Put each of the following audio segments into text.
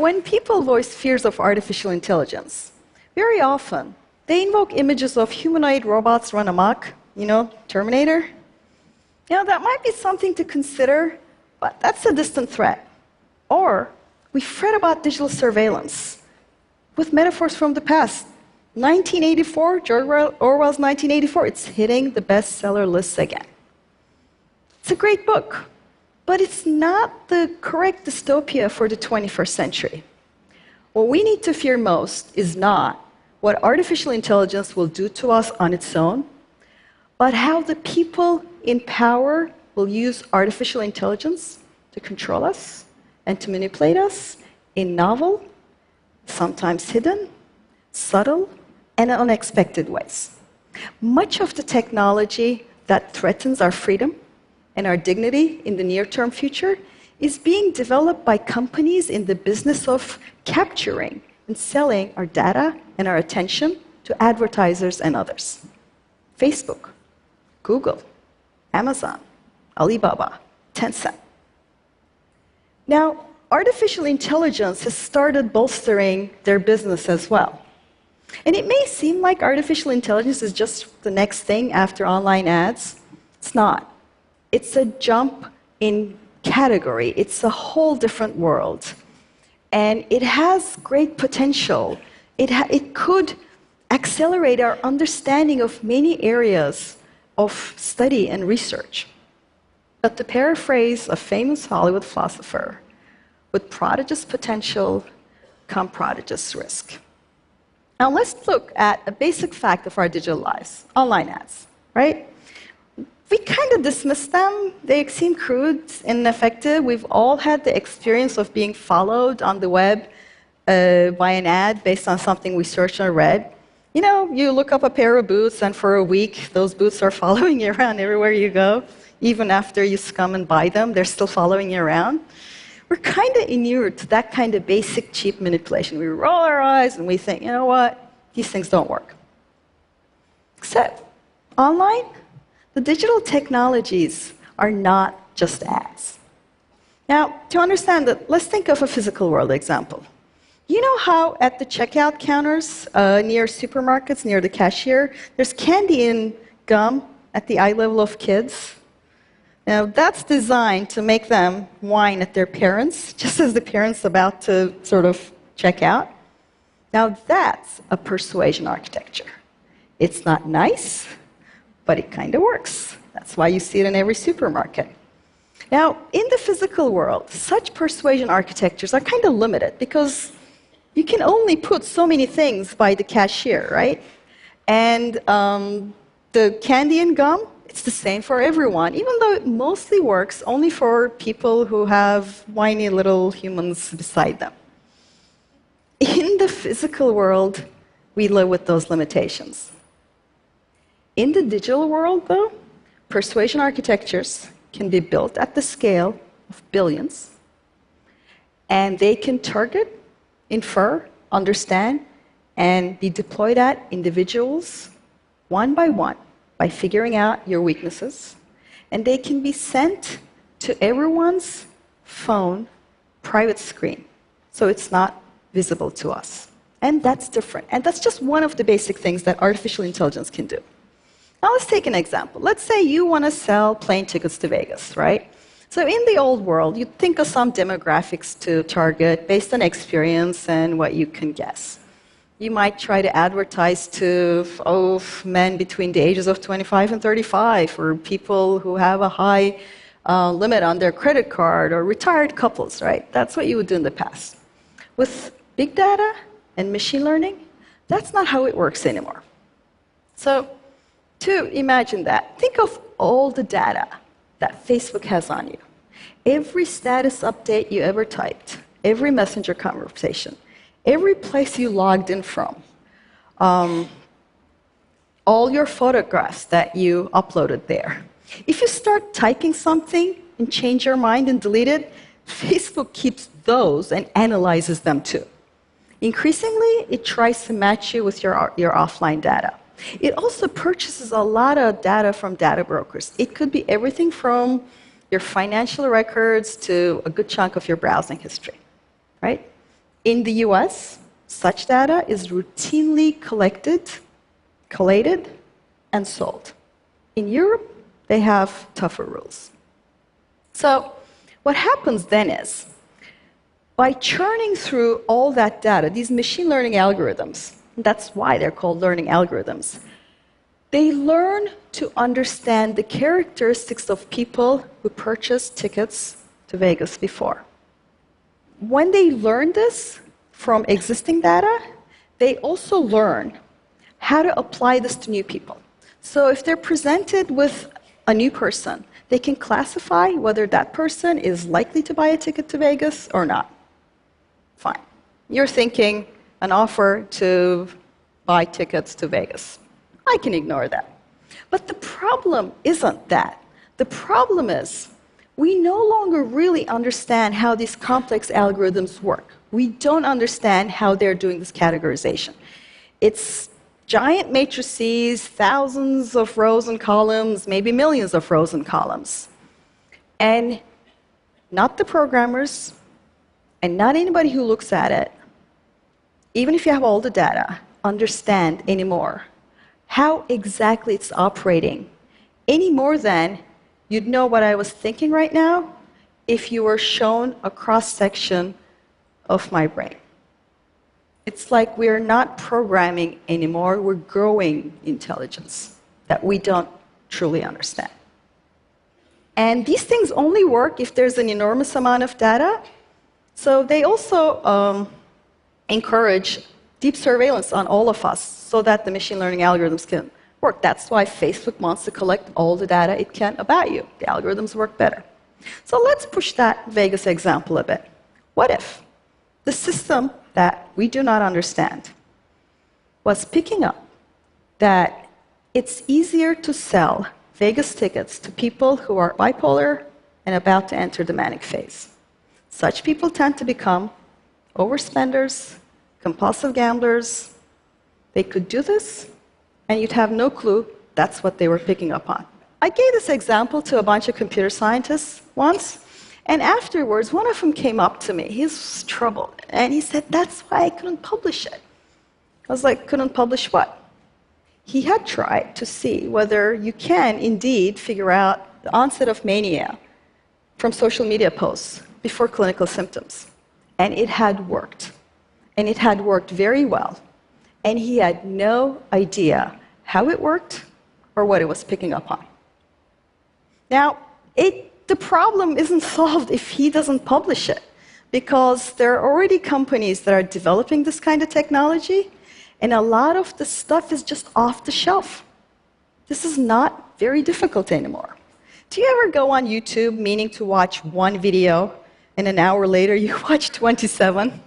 when people voice fears of artificial intelligence, very often they invoke images of humanoid robots run amok, Terminator. That might be something to consider, but that's a distant threat. Or we fret about digital surveillance with metaphors from the past. 1984, George Orwell's 1984, it's hitting the bestseller lists again. It's a great book, but it's not the correct dystopia for the 21st century. What we need to fear most is not what artificial intelligence will do to us on its own, but how the people in power will use artificial intelligence to control us and to manipulate us in novel, sometimes hidden, subtle, and unexpected ways. Much of the technology that threatens our freedom and our dignity in the near-term future is being developed by companies in the business of capturing and selling our data and our attention to advertisers and others. Facebook, Google, Amazon, Alibaba, Tencent. Now, artificial intelligence has started bolstering their business as well. And it may seem like artificial intelligence is just the next thing after online ads. It's not. It's a jump in category. It's a whole different world. And it has great potential. It could accelerate our understanding of many areas of study and research. But to paraphrase a famous Hollywood philosopher, with prodigious potential come prodigious risk. Now let's look at a basic fact of our digital lives, online ads, right? We kind of dismiss them. They seem crude and ineffective. We've all had the experience of being followed on the web by an ad based on something we searched or read. You look up a pair of boots, and for a week, those boots are following you around everywhere you go. Even after you come and buy them, they're still following you around. We're kind of inured to that kind of basic, cheap manipulation. We roll our eyes and we think, you know what? These things don't work. Except online, the digital technologies are not just ads. Now, to understand that, let's think of a physical world example. You know how at the checkout counters near supermarkets, near the cashier, there's candy and gum at the eye level of kids? Now, that's designed to make them whine at their parents, just as the parents are about to sort of check out. Now, that's a persuasion architecture. It's not nice, but it kind of works. That's why you see it in every supermarket. Now, in the physical world, such persuasion architectures are kind of limited because you can only put so many things by the cashier, right? And the candy and gum, it's the same for everyone, even though it mostly works only for people who have whiny little humans beside them. In the physical world, we live with those limitations. In the digital world, though, persuasion architectures can be built at the scale of billions, and they can target, infer, understand, and be deployed at individuals one by figuring out your weaknesses. And they can be sent to everyone's phone private screen, so it's not visible to us. And that's different. And that's just one of the basic things that artificial intelligence can do. Now let's take an example. Let's say you want to sell plane tickets to Vegas, right? So in the old world, you'd think of some demographics to target based on experience and what you can guess. You might try to advertise to men between the ages of 25 and 35, or people who have a high limit on their credit card, or retired couples, right? That's what you would do in the past. With big data and machine learning, that's not how it works anymore. So to imagine that, think of all the data that Facebook has on you. Every status update you ever typed, every messenger conversation, every place you logged in from, all your photographs that you uploaded there. If you start typing something and change your mind and delete it, Facebook keeps those and analyzes them too. Increasingly, it tries to match you with your offline data. It also purchases a lot of data from data brokers. It could be everything from your financial records to a good chunk of your browsing history, right? In the US, such data is routinely collected, collated, and sold. In Europe, they have tougher rules. So what happens then is, by churning through all that data, these machine learning algorithms, that's why they're called learning algorithms, they learn to understand the characteristics of people who purchased tickets to Vegas before. When they learn this from existing data, they also learn how to apply this to new people. So if they're presented with a new person, they can classify whether that person is likely to buy a ticket to Vegas or not. Fine. You're thinking an offer to buy tickets to Vegas. I can ignore that. But the problem isn't that. The problem is we no longer really understand how these complex algorithms work. We don't understand how they're doing this categorization. It's giant matrices, thousands of rows and columns, maybe millions of rows and columns. And not the programmers, and not anybody who looks at it, even if you have all the data, understand anymore how exactly it's operating, any more than you'd know what I was thinking right now if you were shown a cross-section of my brain. It's like we're not programming anymore, we're growing intelligence that we don't truly understand. And these things only work if there's an enormous amount of data. So they also encourage deep surveillance on all of us so that the machine learning algorithms can work. That's why Facebook wants to collect all the data it can about you. The algorithms work better. So let's push that Vegas example a bit. What if the system that we do not understand was picking up that it's easier to sell Vegas tickets to people who are bipolar and about to enter the manic phase? Such people tend to become overspenders, compulsive gamblers. They could do this, and you'd have no clue that's what they were picking up on. I gave this example to a bunch of computer scientists once, and afterwards, one of them came up to me. He was troubled, and he said, "That's why I couldn't publish it." I was like, "Couldn't publish what?" He had tried to see whether you can indeed figure out the onset of mania from social media posts before clinical symptoms. And it had worked. And it had worked very well. And he had no idea how it worked or what it was picking up on. Now, the problem isn't solved if he doesn't publish it, because there are already companies that are developing this kind of technology, and a lot of the stuff is just off the shelf. This is not very difficult anymore. Do you ever go on YouTube meaning to watch one video, and an hour later you watch 27?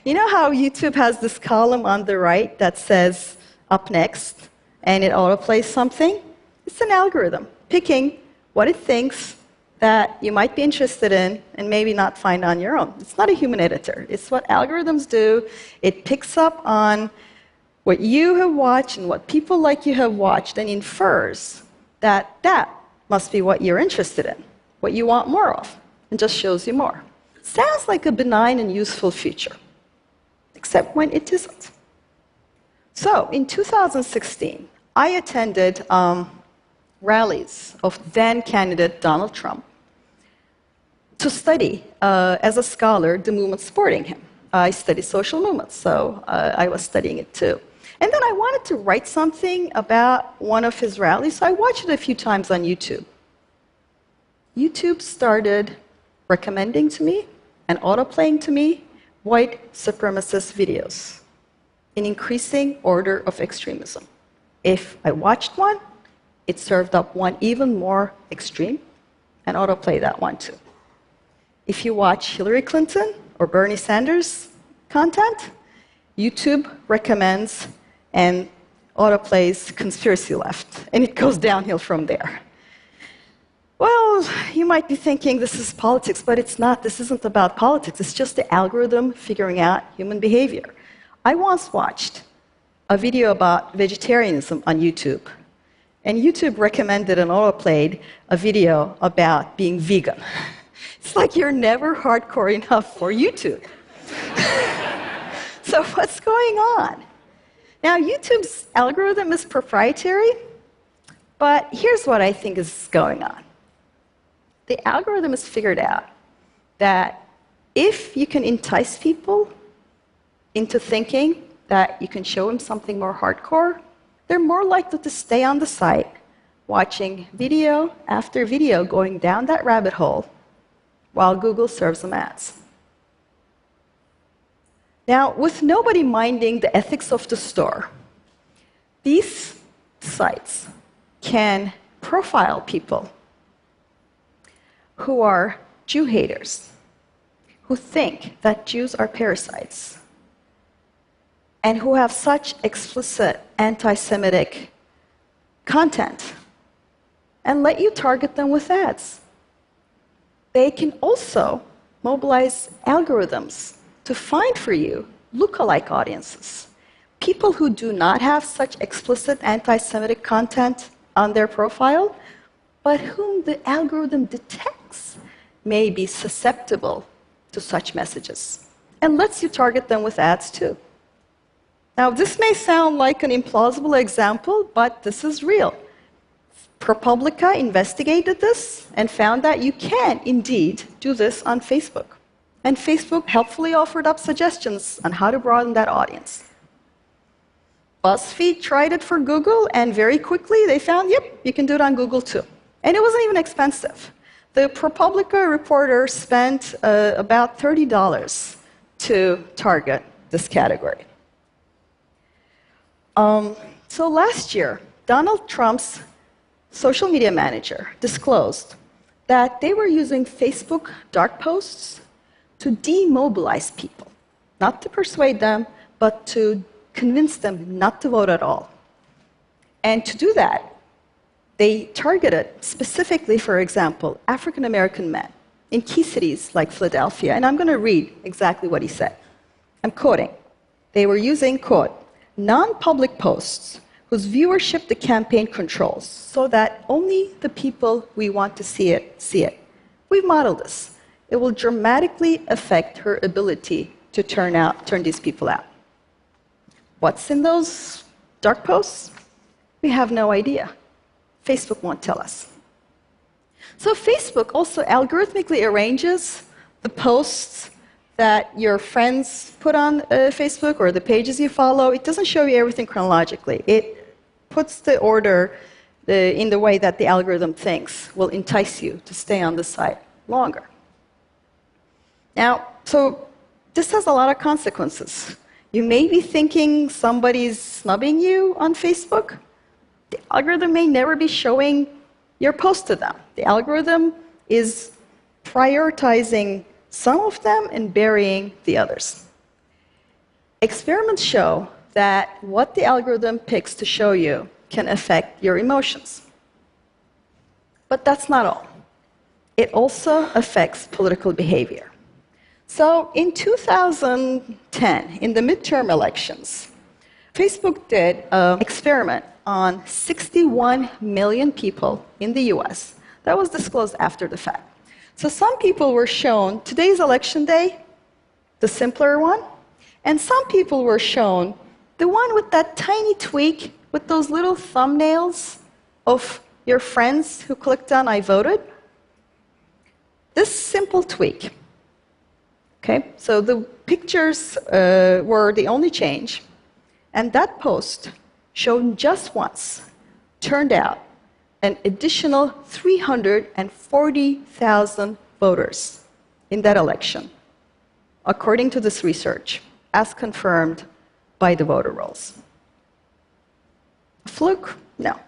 You know how YouTube has this column on the right that says up next, and it autoplays something? It's an algorithm picking what it thinks that you might be interested in and maybe not find on your own. It's not a human editor. It's what algorithms do. It picks up on what you have watched and what people like you have watched and infers that that must be what you're interested in, what you want more of, and just shows you more. Sounds like a benign and useful feature, except when it isn't. So in 2016, I attended rallies of then-candidate Donald Trump to study, as a scholar, the movement supporting him. I study social movements, so I was studying it too. And then I wanted to write something about one of his rallies, so I watched it a few times on YouTube. YouTube started recommending to me and autoplaying to me white supremacist videos in increasing order of extremism. If I watched one, it served up one even more extreme and autoplay that one too. If you watch Hillary Clinton or Bernie Sanders content, YouTube recommends and autoplays conspiracy left, and it goes downhill from there. Well, you might be thinking this is politics, but it's not. This isn't about politics. It's just the algorithm figuring out human behavior. I once watched a video about vegetarianism on YouTube, and YouTube recommended and autoplayed a video about being vegan. It's like you're never hardcore enough for YouTube. So what's going on? Now, YouTube's algorithm is proprietary, but here's what I think is going on. The algorithm has figured out that if you can entice people into thinking that you can show them something more hardcore, they're more likely to stay on the site, watching video after video going down that rabbit hole while Google serves them ads. Now, with nobody minding the ethics of the store, these sites can profile people who are Jew haters, who think that Jews are parasites, and who have such explicit anti-Semitic content, and let you target them with ads. They can also mobilize algorithms to find for you lookalike audiences, people who do not have such explicit anti-Semitic content on their profile, but whom the algorithm detects may be susceptible to such messages, and lets you target them with ads too. Now, this may sound like an implausible example, but this is real. ProPublica investigated this and found that you can indeed do this on Facebook. And Facebook helpfully offered up suggestions on how to broaden that audience. BuzzFeed tried it for Google, and very quickly they found, yep, you can do it on Google too. And it wasn't even expensive. The ProPublica reporter spent about $30 to target this category. So last year, Donald Trump's social media manager disclosed that they were using Facebook dark posts to demobilize people, not to persuade them, but to convince them not to vote at all. And to do that, they targeted specifically, for example, African American men in key cities like Philadelphia. And I'm going to read exactly what he said. I'm quoting. They were using, quote, non-public posts whose viewership the campaign controls so that only the people we want to see it. We've modeled this. It will dramatically affect her ability to turn these people out. What's in those dark posts? We have no idea. Facebook won't tell us. So Facebook also algorithmically arranges the posts that your friends put on Facebook or the pages you follow. It doesn't show you everything chronologically. It puts the order in the way that the algorithm thinks will entice you to stay on the site longer. Now, so this has a lot of consequences. You may be thinking somebody's snubbing you on Facebook. The algorithm may never be showing your post to them. The algorithm is prioritizing some of them and burying the others. Experiments show that what the algorithm picks to show you can affect your emotions. But that's not all. It also affects political behavior. So in 2010, in the midterm elections, Facebook did an experiment on 61 million people in the US. That was disclosed after the fact. So some people were shown today's election day, the simpler one, and some people were shown the one with that tiny tweak with those little thumbnails of your friends who clicked on I voted. This simple tweak. Okay, so the pictures were the only change, and that post, shown just once, turned out an additional 340,000 voters in that election, according to this research, as confirmed by the voter rolls. A fluke? No,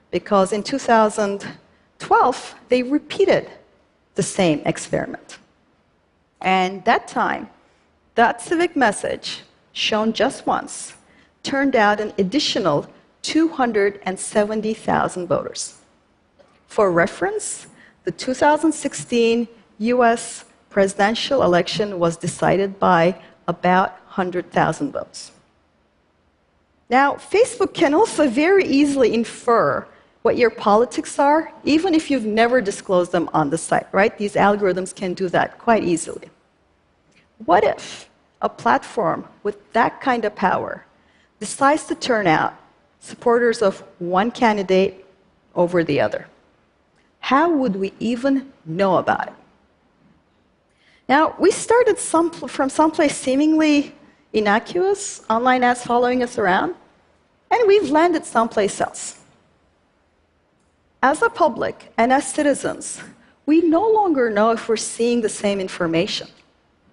because in 2012, they repeated the same experiment. And that time, that civic message, shown just once, turned out an additional 270,000 voters. For reference, the 2016 US presidential election was decided by about 100,000 votes. Now, Facebook can also very easily infer what your politics are, even if you've never disclosed them on the site, right? These algorithms can do that quite easily. What if a platform with that kind of power decides to turn out supporters of one candidate over the other? How would we even know about it? Now, we started from someplace seemingly innocuous, online ads following us around, and we've landed someplace else. As a public and as citizens, we no longer know if we're seeing the same information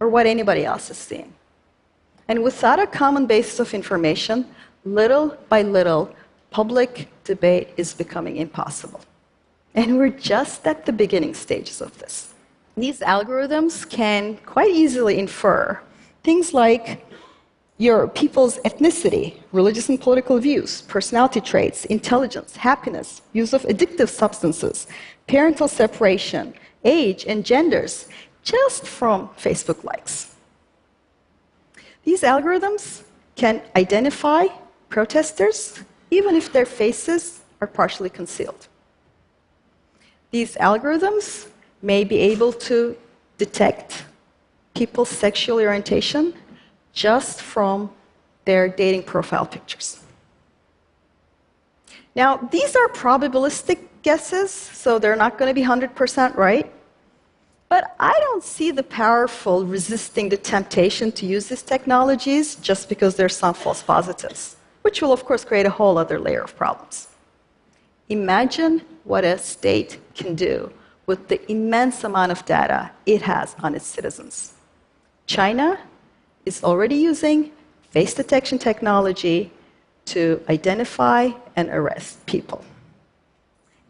or what anybody else is seeing. And without a common basis of information, little by little, public debate is becoming impossible. And we're just at the beginning stages of this. These algorithms can quite easily infer things like your people's ethnicity, religious and political views, personality traits, intelligence, happiness, use of addictive substances, parental separation, age, and genders, just from Facebook likes. These algorithms can identify protesters even if their faces are partially concealed. These algorithms may be able to detect people's sexual orientation just from their dating profile pictures. Now, these are probabilistic guesses, so they're not going to be 100% right. But I don't see the powerful resisting the temptation to use these technologies just because there's some false positives, which will, of course, create a whole other layer of problems. Imagine what a state can do with the immense amount of data it has on its citizens. China is already using face detection technology to identify and arrest people.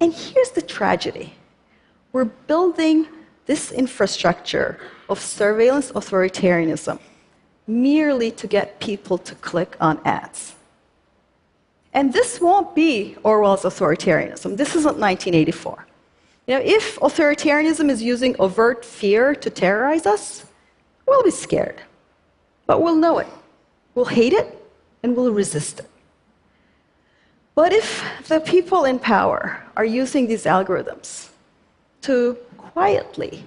And here's the tragedy. We're building this infrastructure of surveillance authoritarianism merely to get people to click on ads. And this won't be Orwell's authoritarianism. This isn't 1984. If authoritarianism is using overt fear to terrorize us, we'll be scared. But we'll know it. We'll hate it, and we'll resist it. But if the people in power are using these algorithms to quietly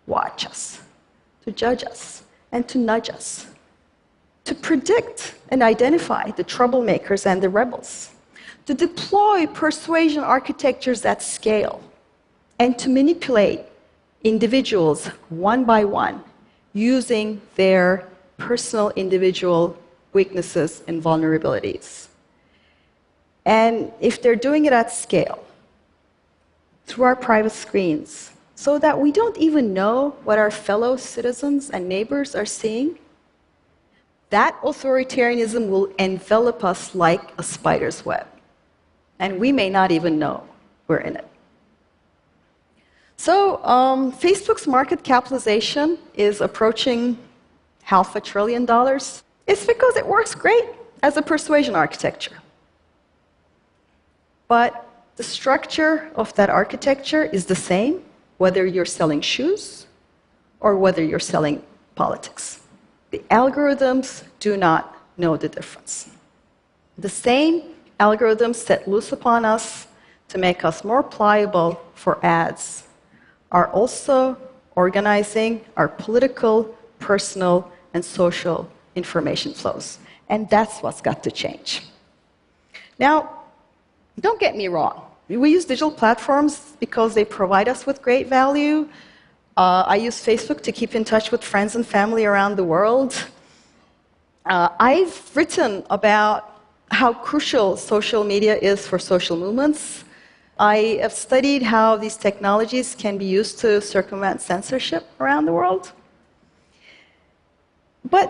watch us, to judge us, and to nudge us, to predict and identify the troublemakers and the rebels, to deploy persuasion architectures at scale, and to manipulate individuals one by one using their personal individual weaknesses and vulnerabilities. And if they're doing it at scale, through our private screens, so that we don't even know what our fellow citizens and neighbors are seeing, that authoritarianism will envelop us like a spider's web. And we may not even know we're in it. So, Facebook's market capitalization is approaching $500 billion. It's because it works great as a persuasion architecture. But the structure of that architecture is the same whether you're selling shoes or whether you're selling politics. The algorithms do not know the difference. The same algorithms set loose upon us to make us more pliable for ads are also organizing our political, personal, and social information flows. And that's what's got to change. Now, don't get me wrong. We use digital platforms because they provide us with great value. I use Facebook to keep in touch with friends and family around the world. I've written about how crucial social media is for social movements. I have studied how these technologies can be used to circumvent censorship around the world. But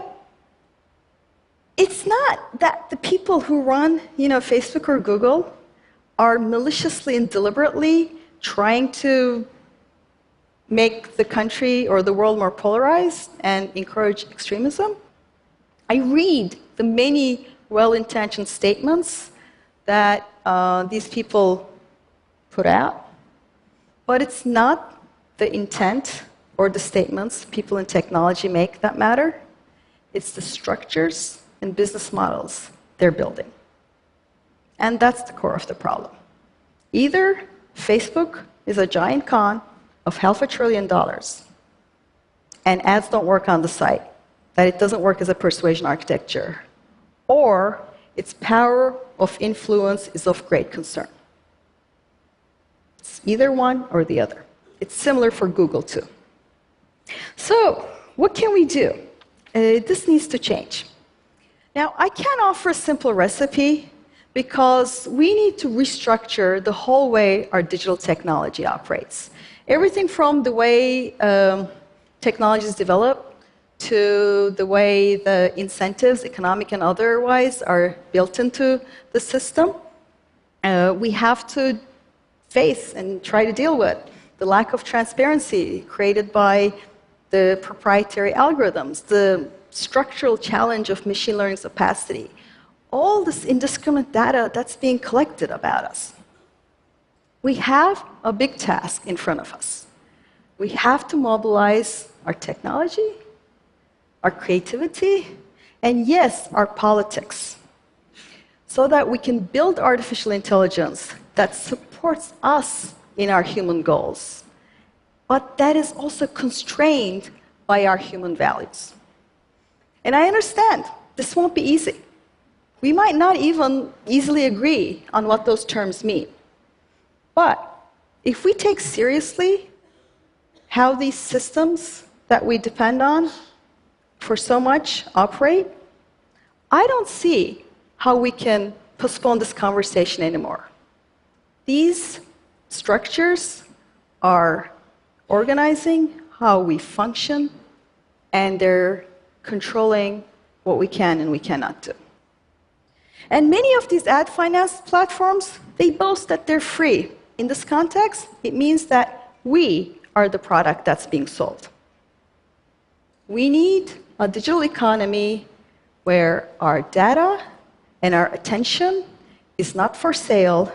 it's not that the people who run, Facebook or Google are maliciously and deliberately trying to make the country or the world more polarized and encourage extremism. I read the many well-intentioned statements that these people put out, but it's not the intent or the statements people in technology make that matter. It's the structures and business models they're building. And that's the core of the problem. Either Facebook is a giant con of $500 billion, and ads don't work on the site, that it doesn't work as a persuasion architecture, or its power of influence is of great concern. It's either one or the other. It's similar for Google, too. So, what can we do? This needs to change. Now, I can't offer a simple recipe because we need to restructure the whole way our digital technology operates. Everything from the way technology is developed to the way the incentives, economic and otherwise, are built into the system. We have to face and try to deal with the lack of transparency created by the proprietary algorithms, the structural challenge of machine learning's opacity, all this indiscriminate data that's being collected about us. We have a big task in front of us. We have to mobilize our technology, our creativity, and yes, our politics, so that we can build artificial intelligence that supports us in our human goals, but that is also constrained by our human values. And I understand this won't be easy. We might not even easily agree on what those terms mean. But if we take seriously how these systems that we depend on for so much operate, I don't see how we can postpone this conversation anymore. These structures are organizing how we function, and they're controlling what we can and we cannot do. And many of these ad finance platforms, they boast that they're free. In this context, it means that we are the product that's being sold. We need a digital economy where our data and our attention is not for sale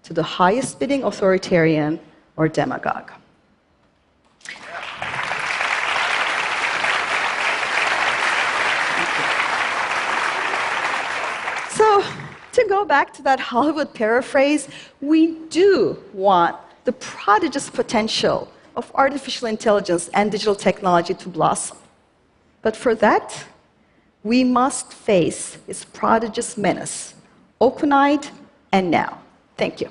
to the highest bidding authoritarian or demagogue. So, to go back to that Hollywood paraphrase, we do want the prodigious potential of artificial intelligence and digital technology to blossom. But for that, we must face its prodigious menace, open-eyed and now. Thank you.